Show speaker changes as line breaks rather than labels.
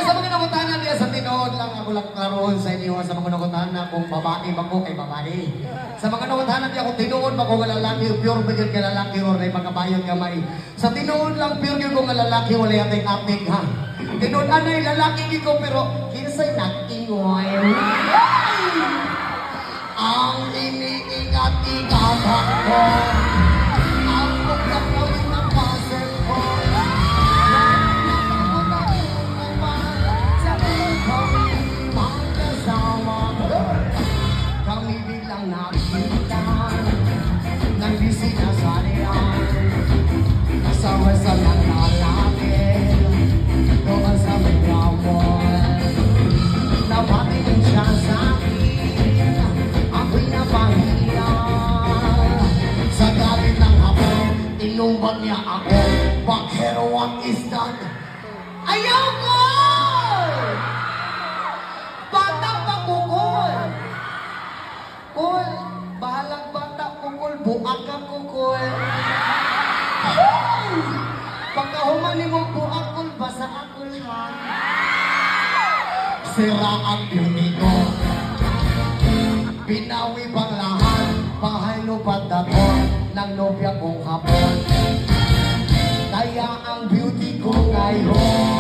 Sa mga nakutanan niya, sa tinood lang ako lang karoon sa inyo. Sa mga nakutanan, kung babae ba ko, kay babae. Sa mga nakutanan niya, kung tinood ba ko nga lalaki, pure ba yun ka lalaki, or na ipagkabayon kamay. Sa tinood lang, pure yun ko nga lalaki, wala yating-ating, ha? Tinood, anay, lalaki ko, pero kinsay natingoy. Ang iniingat-ingatan ko, ang pagkakoy na pasok ko, kami bilang nakita ng bisita sa riyan, kasama sa mga lalaki doon sa Megawon. Nabati din siya sa akin, ako'y napahiya. Sa galit ng hapon, inumbag niya ako, bakit what is that? Ayaw ko! Bata pa kukul! Kul, bahalang bata kukul, buak ka kukul. Pagkahuman ni mo buak kul, basa akul ha. Sira ang beauty ko. Pinawi pang lahat, bahay lupat ako ng nobya kong hapon. Kaya ang beauty ko ngayon